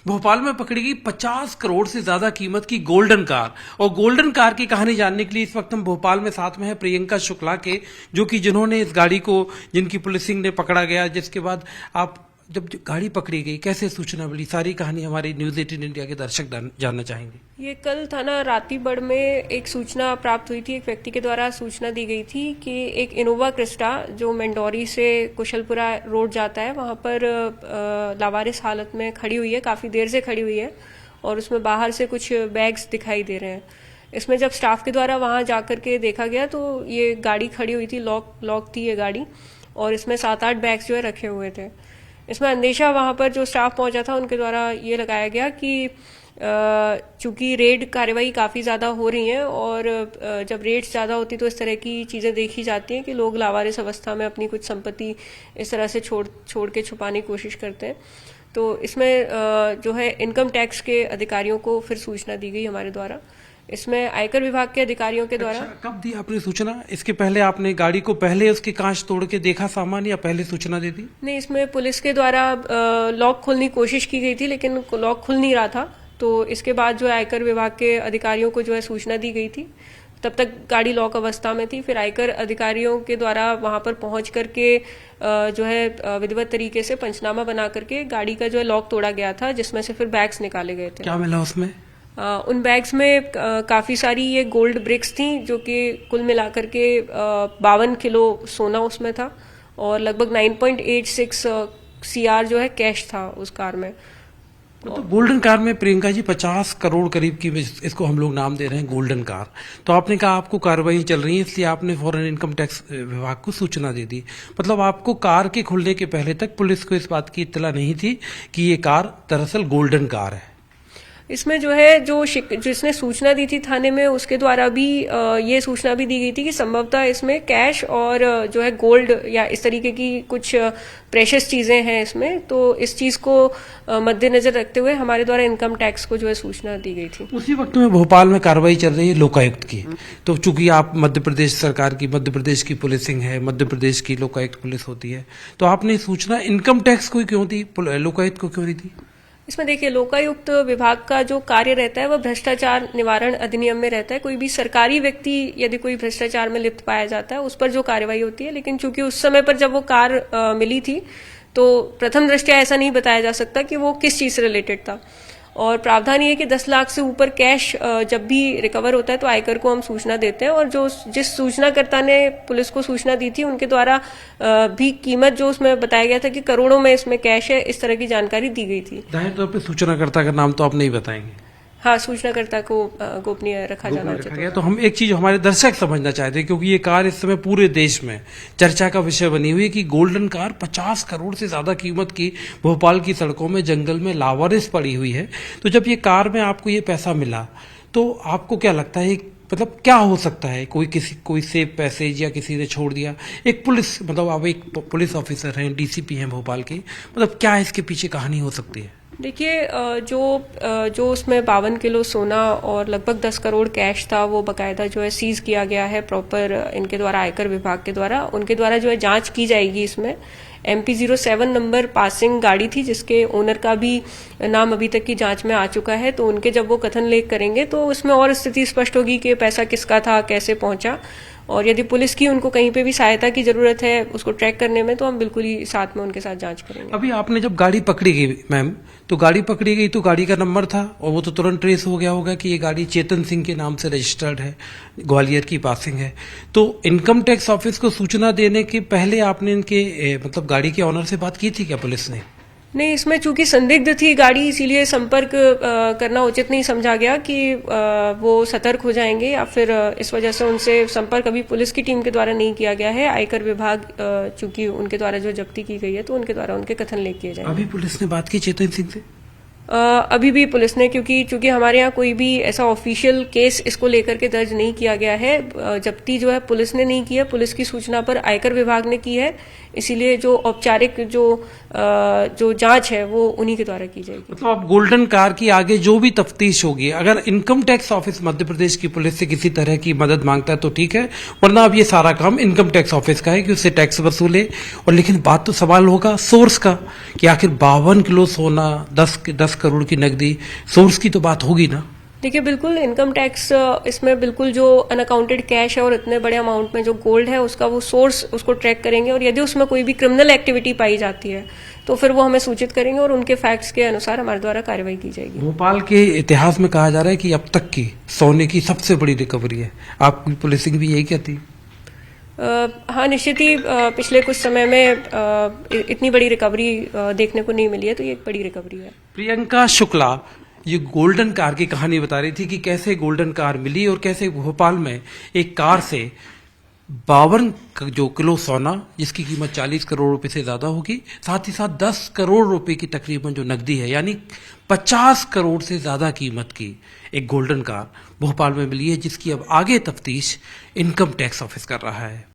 भोपाल में पकड़ी गई 50 करोड़ से ज्यादा कीमत की गोल्डन कार। और गोल्डन कार की कहानी जानने के लिए इस वक्त हम भोपाल में साथ में है प्रियंका शुक्ला के, जो कि जिन्होंने इस गाड़ी को, जिनकी पुलिसिंग ने पकड़ा गया, जिसके बाद आप जब गाड़ी पकड़ी गई कैसे सूचना मिली, सारी कहानी हमारी न्यूज 18 इंडिया के दर्शक जानना चाहेंगे। ये कल थाना रातीबड़ में एक सूचना प्राप्त हुई थी। एक व्यक्ति के द्वारा सूचना दी गई थी कि एक इनोवा क्रिस्टा जो मंडौरी से कुशलपुरा रोड जाता है, वहां पर लावारिस हालत में खड़ी हुई है, काफी देर से खड़ी हुई है और उसमें बाहर से कुछ बैग्स दिखाई दे रहे हैं। इसमें जब स्टाफ के द्वारा वहां जाकर के देखा गया तो ये गाड़ी खड़ी हुई थी, लॉक थी ये गाड़ी, और इसमें 7-8 बैग्स जो है रखे हुए थे। इसमें अंदेशा वहां पर जो स्टाफ पहुंचा था उनके द्वारा ये लगाया गया कि चूंकि रेड कार्रवाई काफी ज्यादा हो रही है और जब रेड्स ज्यादा होती तो इस तरह की चीजें देखी जाती हैं कि लोग लावारिस अवस्था में अपनी कुछ संपत्ति इस तरह से छोड़ के छुपाने की कोशिश करते हैं। तो इसमें जो है इनकम टैक्स के अधिकारियों को फिर सूचना दी गई हमारे द्वारा। इसमें आयकर विभाग के अधिकारियों के द्वारा। कब दी आपने सूचना? इसके पहले आपने गाड़ी को पहले उसके कांच तोड़ के देखा सामान, या पहले सूचना दे दी? नहीं, इसमें पुलिस के द्वारा लॉक खोलने की कोशिश की गई थी लेकिन लॉक खुल नहीं रहा था। तो इसके बाद जो है आयकर विभाग के अधिकारियों को जो है सूचना दी गई थी। तब तक गाड़ी लॉक अवस्था में थी। फिर आयकर अधिकारियों के द्वारा वहां पर पहुंच करके जो है विधिवत तरीके से पंचनामा बना करके गाड़ी का जो है लॉक तोड़ा गया था, जिसमें से फिर बैग्स निकाले गए थे। क्या मिला उसमें? उन बैग्स में काफी सारी ये गोल्ड ब्रिक्स थी, जो कि कुल मिलाकर के 52 किलो सोना उसमें था और लगभग 9.86 CR जो है कैश था उस कार में। तो गोल्डन कार में प्रियंका जी 50 करोड़ करीब की इसको हम लोग नाम दे रहे हैं गोल्डन कार। तो आपने कहा आपको कार्रवाई चल रही है, इसलिए आपने फौरन इनकम टैक्स विभाग को सूचना दे दी। मतलब आपको कार के खुलने के पहले तक पुलिस को इस बात की इत्तला नहीं थी कि ये कार दरअसल गोल्डन कार है। इसमें जो है जिसने सूचना दी थी थाने में, उसके द्वारा भी ये सूचना भी दी गई थी कि संभवतः इसमें कैश और जो है गोल्ड या इस तरीके की कुछ प्रेशियस चीजें हैं इसमें। तो इस चीज को मद्देनजर रखते हुए हमारे द्वारा इनकम टैक्स को जो है सूचना दी गई थी। उसी वक्त में भोपाल में कार्रवाई चल रही है लोकायुक्त की। तो चूंकि आप मध्य प्रदेश सरकार की, मध्य प्रदेश की पुलिसिंग है, मध्य प्रदेश की लोकायुक्त पुलिस होती है, तो आपने सूचना इनकम टैक्स को क्यों दी, लोकायुक्त को क्यों नहीं दी? इसमें देखिए, लोकायुक्त विभाग का जो कार्य रहता है वह भ्रष्टाचार निवारण अधिनियम में रहता है। कोई भी सरकारी व्यक्ति यदि कोई भ्रष्टाचार में लिप्त पाया जाता है उस पर जो कार्रवाई होती है, लेकिन चूंकि उस समय पर जब वो कार मिली थी तो प्रथम दृष्टया ऐसा नहीं बताया जा सकता कि वो किस चीज से रिलेटेड था। और प्रावधान ये है कि 10 लाख से ऊपर कैश जब भी रिकवर होता है तो आयकर को हम सूचना देते हैं। और जो जिस सूचनाकर्ता ने पुलिस को सूचना दी थी उनके द्वारा भी कीमत जो उसमें बताया गया था कि करोड़ों में इसमें कैश है, इस तरह की जानकारी दी गई थी। जाहिर तौर पर सूचनाकर्ता का नाम तो आप नहीं बताएंगे। हाँ, सूचनाकर्ता को गोपनीय रखा जाना चाहिए। तो हम एक चीज हमारे दर्शक समझना चाहते हैं, क्योंकि ये कार इस समय पूरे देश में चर्चा का विषय बनी हुई है कि गोल्डन कार 50 करोड़ से ज्यादा कीमत की भोपाल की सड़कों में, जंगल में लावारिस पड़ी हुई है। तो जब ये कार में आपको ये पैसा मिला तो आपको क्या लगता है, मतलब क्या हो सकता है? कोई सेफ पैसेज या किसी ने छोड़ दिया? एक पुलिस, मतलब आप एक पुलिस ऑफिसर हैं, DCP हैं भोपाल के, मतलब क्या इसके पीछे कहानी हो सकती है? देखिए, जो उसमें 52 किलो सोना और लगभग 10 करोड़ कैश था वो बकायदा जो है सीज किया गया है प्रॉपर इनके द्वारा, आयकर विभाग के द्वारा। उनके द्वारा जो है जांच की जाएगी। इसमें MP07 नंबर पासिंग गाड़ी थी, जिसके ओनर का भी नाम अभी तक की जांच में आ चुका है। तो उनके जब वो कथन लेख करेंगे तो उसमें और स्थिति स्पष्ट होगी कि पैसा किसका था, कैसे पहुंचा। और यदि पुलिस की उनको कहीं पे भी सहायता की जरूरत है उसको ट्रैक करने में, तो हम बिल्कुल ही साथ में उनके साथ जांच करेंगे। अभी आपने जब गाड़ी पकड़ी गई मैम, तो गाड़ी पकड़ी गई तो गाड़ी का नंबर था और वो तो तुरंत ट्रेस हो गया होगा कि ये गाड़ी चेतन सिंह के नाम से रजिस्टर्ड है, ग्वालियर की पासिंग है। तो इनकम टैक्स ऑफिस को सूचना देने के पहले आपने इनके मतलब गाड़ी के ऑनर से बात की थी क्या पुलिस ने? नहीं, इसमें चूंकि संदिग्ध थी गाड़ी, इसीलिए संपर्क करना उचित नहीं समझा गया कि वो सतर्क हो जाएंगे, या फिर इस वजह से उनसे संपर्क अभी पुलिस की टीम के द्वारा नहीं किया गया है। आयकर विभाग चूंकि उनके द्वारा जो जब्ती की गई है तो उनके द्वारा उनके कथन लेख किए जाएंगे। अभी पुलिस ने बात की चेतन सिंह से? अभी भी पुलिस ने, क्योंकि चूंकि हमारे यहाँ कोई भी ऐसा ऑफिशियल केस इसको लेकर के दर्ज नहीं किया गया है, जब्ती जो है पुलिस ने नहीं की है, पुलिस की सूचना पर आयकर विभाग ने की है। इसीलिए जो औपचारिक जो जांच है वो उन्हीं के द्वारा की जाएगी। मतलब अब गोल्डन कार की आगे जो भी तफ्तीश होगी, अगर income tax office Madhya Pradesh की पुलिस से किसी तरह की मदद मांगता है तो ठीक है, वरना अब ये सारा काम इनकम टैक्स ऑफिस का है कि उससे टैक्स वसूले। और लेकिन बात तो सवाल होगा सोर्स का कि आखिर 52 किलो सोना, 10 करोड़ की नकदी, सोर्स की तो बात होगी ना? देखिए, बिल्कुल इनकम टैक्स इसमें बिल्कुल जो अनअकाउंटेड कैश है और इतने बड़े अमाउंट में जो गोल्ड है उसका वो सोर्स उसको ट्रैक करेंगे, और यदि उसमें कोई भी क्रिमिनल एक्टिविटी पाई जाती है तो फिर वो हमें सूचित करेंगे और उनके फैक्ट्स के अनुसार हमारे द्वारा कार्रवाई की जाएगी। भोपाल के इतिहास में कहा जा रहा है कि अब तक की सोने की सबसे बड़ी रिकवरी है, आपकी पुलिसिंग भी यही कहती? हाँ, निश्चित ही पिछले कुछ समय में इतनी बड़ी रिकवरी देखने को नहीं मिली है, तो ये एक बड़ी रिकवरी है। प्रियंका शुक्ला ये गोल्डन कार की कहानी बता रही थी कि कैसे गोल्डन कार मिली और कैसे भोपाल में एक कार से 52 जो किलो सोना, जिसकी कीमत 40 करोड़ रुपए से ज्यादा होगी, साथ ही साथ 10 करोड़ रुपए की तकरीबन जो नकदी है, यानी 50 करोड़ से ज्यादा कीमत की एक गोल्डन कार भोपाल में मिली है, जिसकी अब आगे तफ्तीश इनकम टैक्स ऑफिस कर रहा है।